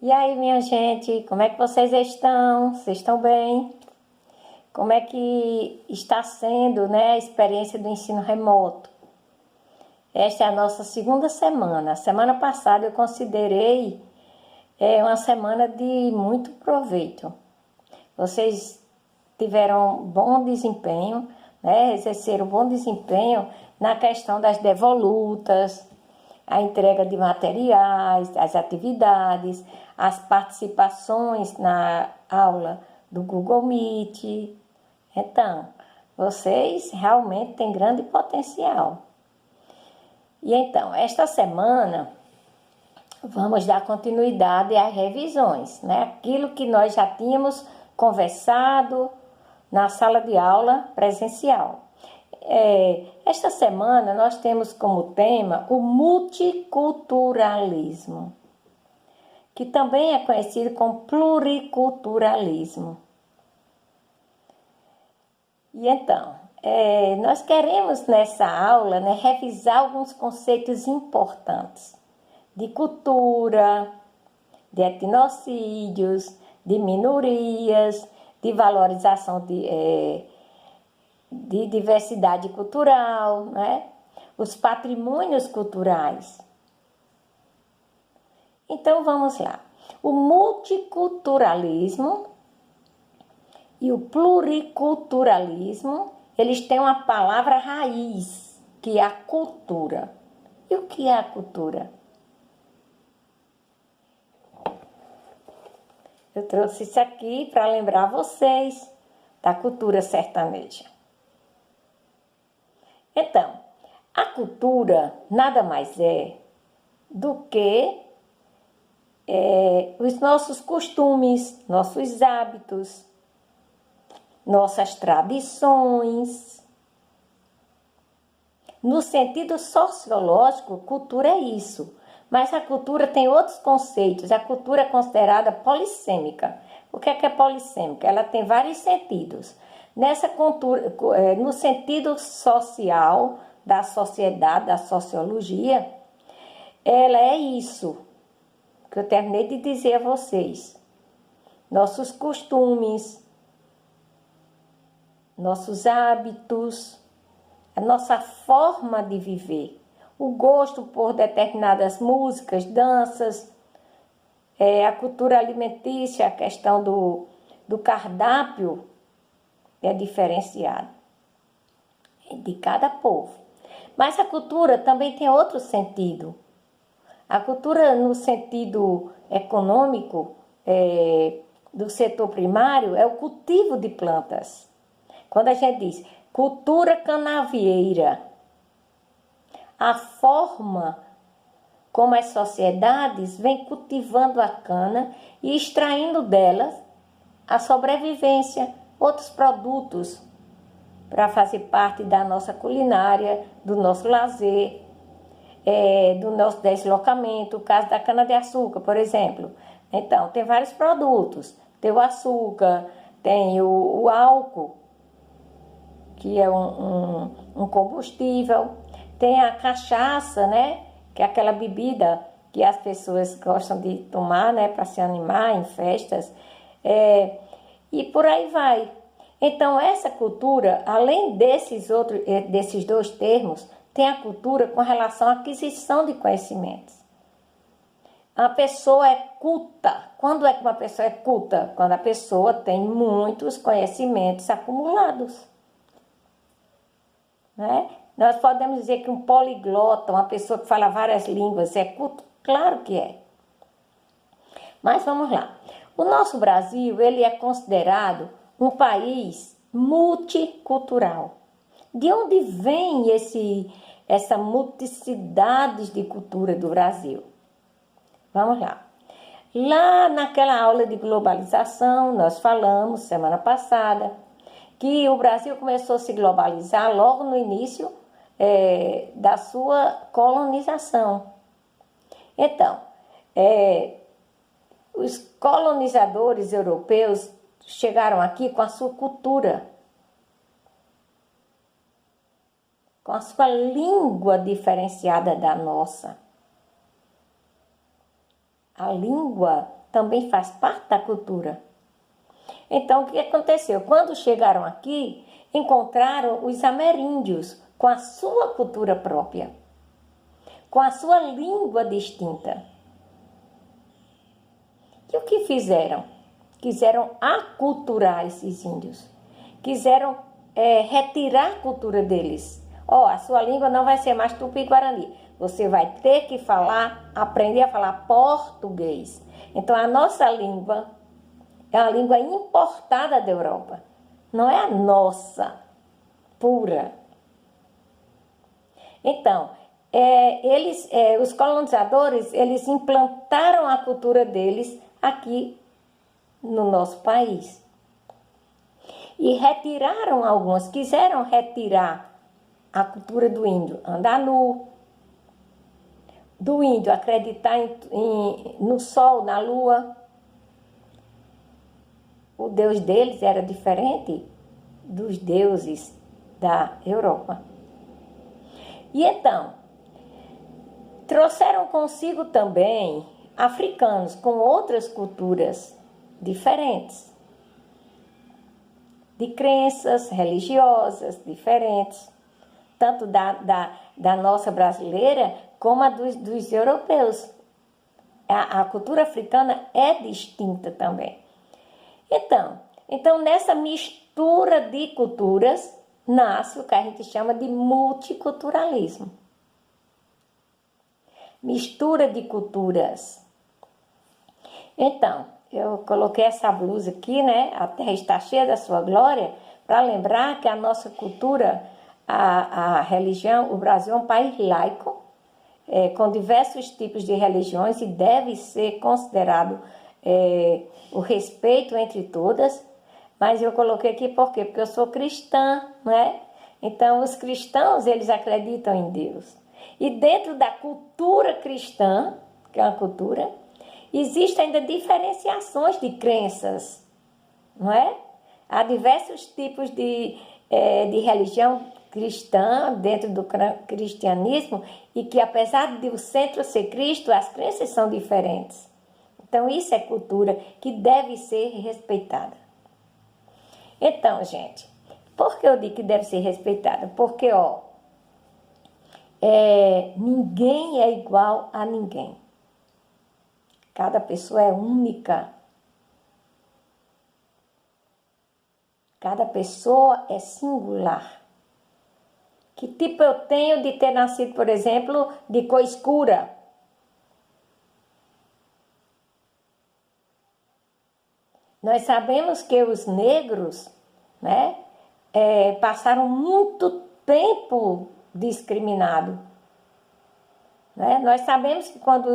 E aí, minha gente, como é que vocês estão? Vocês estão bem? Como é que está sendo, né, a experiência do ensino remoto? Esta é a nossa segunda semana. A semana passada eu considerei uma semana de muito proveito. Vocês tiveram bom desempenho, né, exerceram bom desempenho na questão das devolutas, a entrega de materiais, as atividades, as participações na aula do Google Meet. Então, vocês realmente têm grande potencial. E então, esta semana, vamos dar continuidade às revisões, né? Aquilo que nós já tínhamos conversado na sala de aula presencial. Esta semana nós temos como tema o multiculturalismo, que também é conhecido como pluriculturalismo. E então, nós queremos nessa aula, né, revisar alguns conceitos importantes de cultura, de etnocídios, de minorias, de valorização de diversidade cultural, né? Os patrimônios culturais. Então vamos lá. O multiculturalismo e o pluriculturalismo, eles têm uma palavra raiz, que é a cultura. E o que é a cultura? Eu trouxe isso aqui para lembrar vocês da cultura sertaneja. Então, a cultura nada mais é do que os nossos costumes, nossos hábitos, nossas tradições. No sentido sociológico, cultura é isso. Mas a cultura tem outros conceitos. A cultura é considerada polissêmica. O que é polissêmica? Ela tem vários sentidos. Nessa cultura, no sentido social da sociedade, da sociologia, ela é isso que eu terminei de dizer a vocês. Nossos costumes, nossos hábitos, a nossa forma de viver, o gosto por determinadas músicas, danças, a cultura alimentícia, a questão do cardápio é diferenciado de cada povo. Mas a cultura também tem outro sentido. A cultura no sentido econômico do setor primário é o cultivo de plantas. Quando a gente diz cultura canavieira, a forma como as sociedades vêm cultivando a cana e extraindo delas a sobrevivência, outros produtos para fazer parte da nossa culinária, do nosso lazer, do nosso deslocamento, o caso da cana-de-açúcar, por exemplo. Então, tem vários produtos. Tem o açúcar, tem o álcool, que é um combustível. Tem a cachaça, né? Que é aquela bebida que as pessoas gostam de tomar, né? Para se animar em festas. E por aí vai. Então, essa cultura, além desses dois termos, tem a cultura com relação à aquisição de conhecimentos. A pessoa é culta. Quando é que uma pessoa é culta? Quando a pessoa tem muitos conhecimentos acumulados. Né? Nós podemos dizer que um poliglota, uma pessoa que fala várias línguas, é culto? Claro que é. Mas vamos lá. O nosso Brasil, ele é considerado um país multicultural. De onde vem essa multiplicidade de cultura do Brasil? Vamos lá. Lá naquela aula de globalização, nós falamos semana passada que o Brasil começou a se globalizar logo no início da sua colonização. Então, os colonizadores europeus chegaram aqui com a sua cultura, com a sua língua diferenciada da nossa. A língua também faz parte da cultura. Então, o que aconteceu? Quando chegaram aqui, encontraram os ameríndios com a sua cultura própria, com a sua língua distinta. E o que fizeram? Quiseram aculturar esses índios. Quiseram retirar a cultura deles. A sua língua não vai ser mais Tupi-Guarani. Você vai ter que aprender a falar português. Então, a nossa língua é uma língua importada da Europa. Não é a nossa, pura. Então, os colonizadores, eles implantaram a cultura deles aqui no nosso país. E retiraram algumas, quiseram retirar a cultura do índio andar nu, do índio acreditar no sol, na lua. O Deus deles era diferente dos deuses da Europa. E então, trouxeram consigo também africanos com outras culturas diferentes, de crenças religiosas diferentes, tanto da nossa brasileira como a dos europeus. A cultura africana é distinta também. Então, nessa mistura de culturas, nasce o que a gente chama de multiculturalismo. Mistura de culturas. Então, eu coloquei essa blusa aqui, né? A terra está cheia da sua glória, para lembrar que a nossa cultura, a religião, o Brasil é um país laico, com diversos tipos de religiões, e deve ser considerado o respeito entre todas. Mas eu coloquei aqui por quê? Porque eu sou cristã, né? Então, os cristãos, eles acreditam em Deus. E dentro da cultura cristã, que é uma cultura, existem ainda diferenciações de crenças, não é? Há diversos tipos de religião cristã dentro do cristianismo, e que, apesar de o centro ser Cristo, as crenças são diferentes. Então, isso é cultura que deve ser respeitada. Então, gente, por que eu digo que deve ser respeitada? Porque, ninguém é igual a ninguém. Cada pessoa é única. Cada pessoa é singular. Que tipo eu tenho de ter nascido, por exemplo, de cor escura? Nós sabemos que os negros, né, passaram muito tempo discriminados. Né? Nós sabemos que quando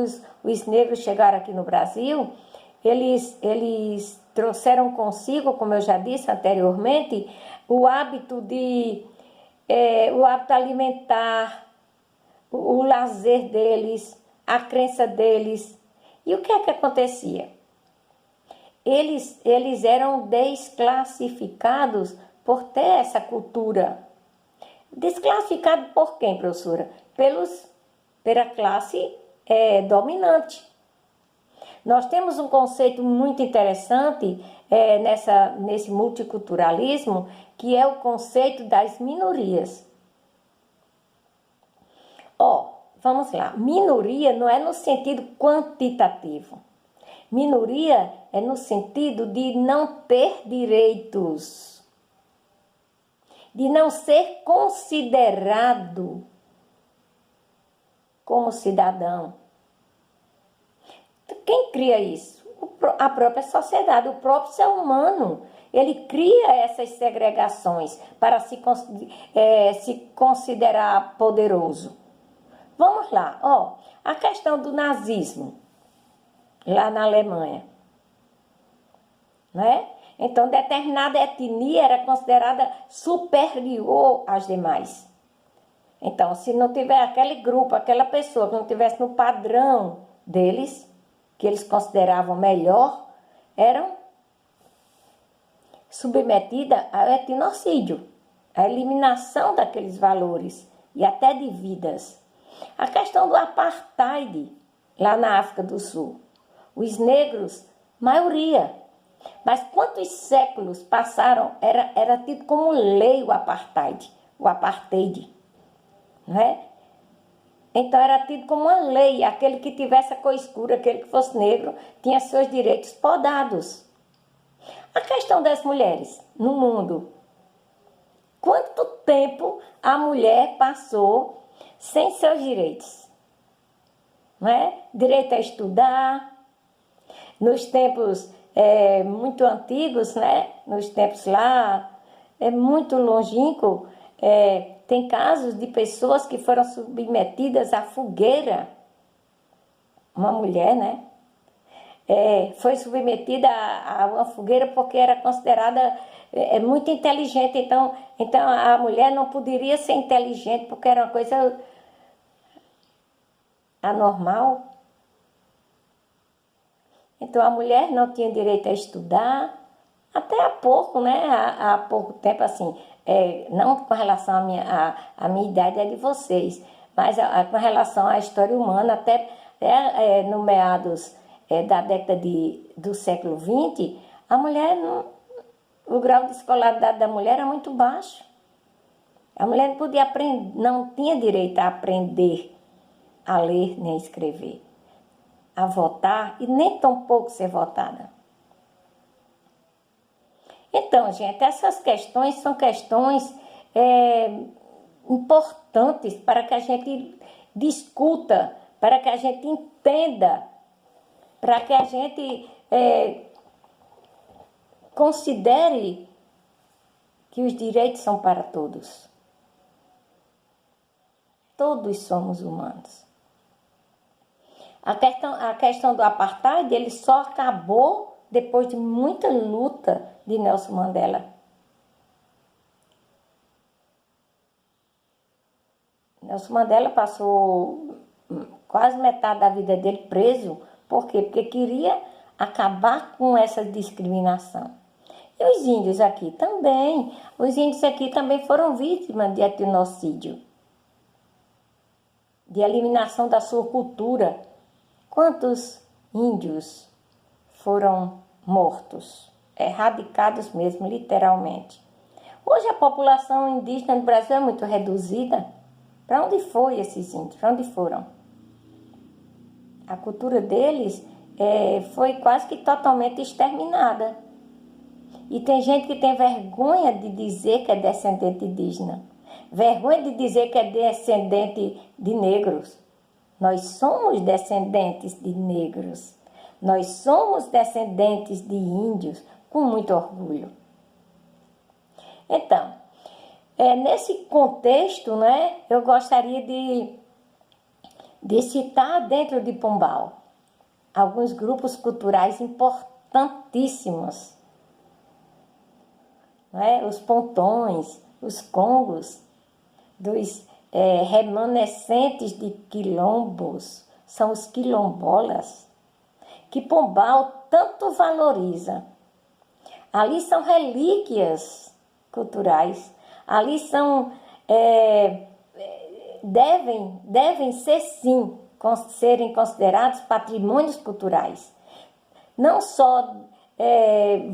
os negros chegaram aqui no Brasil, eles trouxeram consigo, como eu já disse anteriormente, o hábito alimentar, o lazer deles, a crença deles. E o que é que acontecia? Eles eram desclassificados por ter essa cultura. Desclassificado por quem, professora? Pela classe dominante. Nós temos um conceito muito interessante nesse multiculturalismo, que é o conceito das minorias. Vamos lá. Minoria não é no sentido quantitativo. Minoria é no sentido de não ter direitos, de não ser considerado como cidadão. Quem cria isso? A própria sociedade, o próprio ser humano. Ele cria essas segregações para se considerar poderoso. Vamos lá, a questão do nazismo, lá na Alemanha. Né? Então, determinada etnia era considerada superior às demais. Então, se não tiver aquele grupo, aquela pessoa que não estivesse no padrão deles, que eles consideravam melhor, eram submetidas ao etnocídio, à eliminação daqueles valores e até de vidas. A questão do apartheid, lá na África do Sul. Os negros, maioria. Mas quantos séculos passaram, era tido como lei o apartheid, não é? Então era tido como uma lei, aquele que tivesse a cor escura, aquele que fosse negro, tinha seus direitos podados. A questão das mulheres no mundo. Quanto tempo a mulher passou sem seus direitos? Não é? Direito a estudar. Nos tempos muito antigos, né? Nos tempos lá, muito longínquo, tem casos de pessoas que foram submetidas à fogueira. Uma mulher, né? Foi submetida a uma fogueira porque era considerada muito inteligente. Então a mulher não poderia ser inteligente porque era uma coisa anormal. Então a mulher não tinha direito a estudar, até há pouco, né? Há pouco tempo, assim, não com relação à minha idade, é de vocês, mas com relação à história humana, até no meados da década do século XX, a mulher, o grau de escolaridade da mulher era muito baixo. A mulher não podia aprender, não tinha direito a aprender a ler nem a escrever, a votar e nem tampouco ser votada. Então, gente, essas questões são questões importantes para que a gente discuta, para que a gente entenda, para que a gente considere que os direitos são para todos. Todos somos humanos. A questão do apartheid, ele só acabou depois de muita luta de Nelson Mandela. Nelson Mandela passou quase metade da vida dele preso. Por quê? Porque queria acabar com essa discriminação. E os índios aqui também. Os índios aqui também foram vítimas de etnocídio, de eliminação da sua cultura. Quantos índios foram mortos, erradicados mesmo, literalmente? Hoje a população indígena no Brasil é muito reduzida. Para onde foram esses índios? Para onde foram? A cultura deles foi quase que totalmente exterminada. E tem gente que tem vergonha de dizer que é descendente indígena. Vergonha de dizer que é descendente de negros. Nós somos descendentes de negros. Nós somos descendentes de índios, com muito orgulho. Então, nesse contexto, né, eu gostaria de citar dentro de Pombal alguns grupos culturais importantíssimos. Né? Os pontões, os congos, dos remanescentes de quilombos, são os quilombolas, que Pombal tanto valoriza. Ali são relíquias culturais, ali são, devem ser sim, serem considerados patrimônios culturais. Não só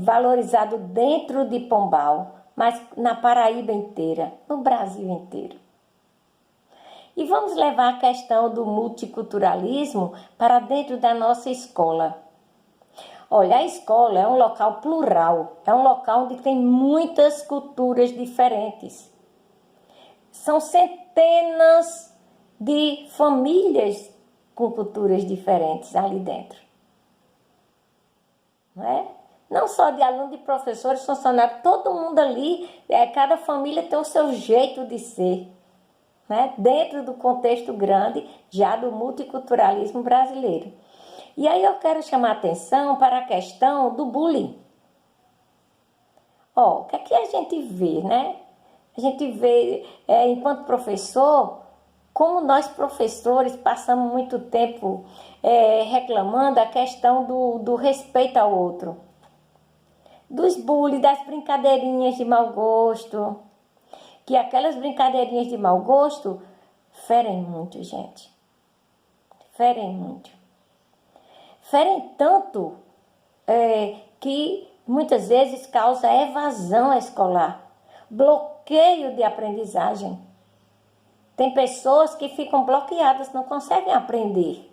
valorizado dentro de Pombal, mas na Paraíba inteira, no Brasil inteiro. E vamos levar a questão do multiculturalismo para dentro da nossa escola. Olha, a escola é um local plural, é um local onde tem muitas culturas diferentes. São centenas de famílias com culturas diferentes ali dentro. Não é? Não só de alunos, de professores, funcionários, todo mundo ali, cada família tem o seu jeito de ser. Né? Dentro do contexto grande já do multiculturalismo brasileiro. E aí eu quero chamar a atenção para a questão do bullying. O que é que a gente vê, né? A gente vê, enquanto professor, como nós professores passamos muito tempo reclamando a questão do respeito ao outro. Dos bullying, das brincadeirinhas de mau gosto. Que aquelas brincadeirinhas de mau gosto ferem muito, gente. Ferem muito. ferem tanto que muitas vezes causa evasão escolar, bloqueio de aprendizagem. Tem pessoas que ficam bloqueadas, não conseguem aprender.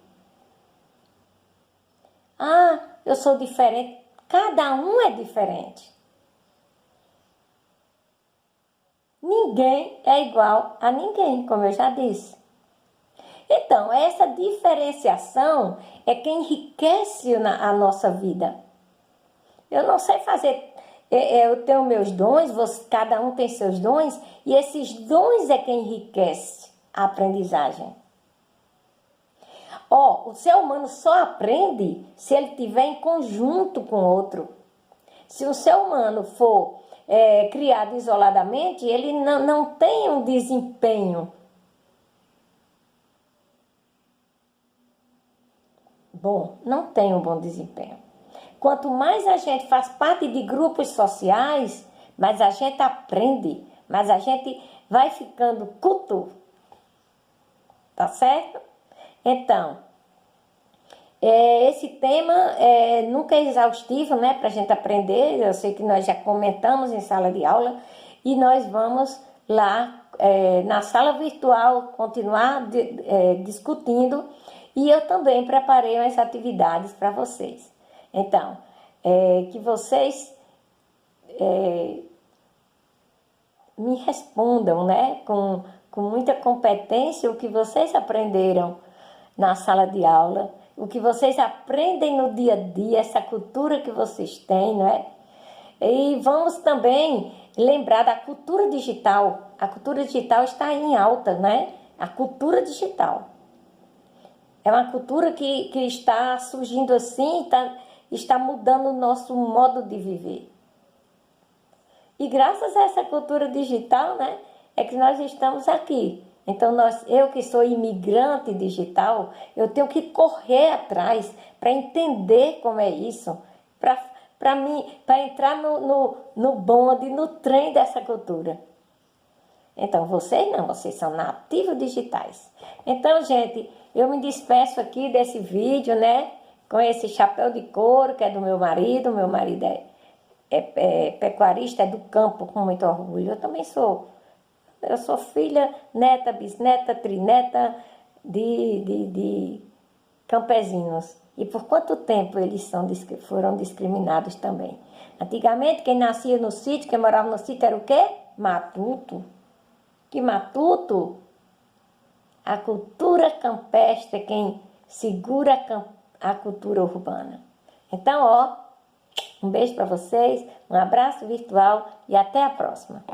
Ah, eu sou diferente. Cada um é diferente. Ninguém é igual a ninguém, como eu já disse. Então, essa diferenciação é que enriquece a nossa vida. Eu não sei fazer, eu tenho meus dons, cada um tem seus dons, e esses dons é que enriquece a aprendizagem. O ser humano só aprende se ele estiver em conjunto com outro. Se o ser humano for criado isoladamente, ele não tem um desempenho bom, não tem um bom desempenho. Quanto mais a gente faz parte de grupos sociais, mais a gente aprende, mais a gente vai ficando culto. Tá certo? Então, esse tema nunca é exaustivo, né, para a gente aprender. Eu sei que nós já comentamos em sala de aula e nós vamos lá na sala virtual continuar discutindo, e eu também preparei umas atividades para vocês. Então, que vocês me respondam, né, com muita competência o que vocês aprenderam na sala de aula, o que vocês aprendem no dia a dia, essa cultura que vocês têm, não é? E vamos também lembrar da cultura digital. A cultura digital está em alta, né? A cultura digital. É uma cultura que está surgindo assim, está mudando o nosso modo de viver. E graças a essa cultura digital, né, é que nós estamos aqui. Então, eu que sou imigrante digital, eu tenho que correr atrás para entender como é isso, para entrar no bonde, no trem dessa cultura. Então, vocês não, vocês são nativos digitais. Então, gente, eu me despeço aqui desse vídeo, né, com esse chapéu de couro, que é do meu marido. Meu marido é pecuarista, é do campo, com muito orgulho. Eu também sou. Eu sou filha, neta, bisneta, trineta de campesinos. E por quanto tempo eles foram discriminados também? Antigamente, quem nascia no sítio, quem morava no sítio era o quê? Matuto. Que matuto? A cultura campestre é quem segura a cultura urbana. Então, um beijo para vocês, um abraço virtual e até a próxima.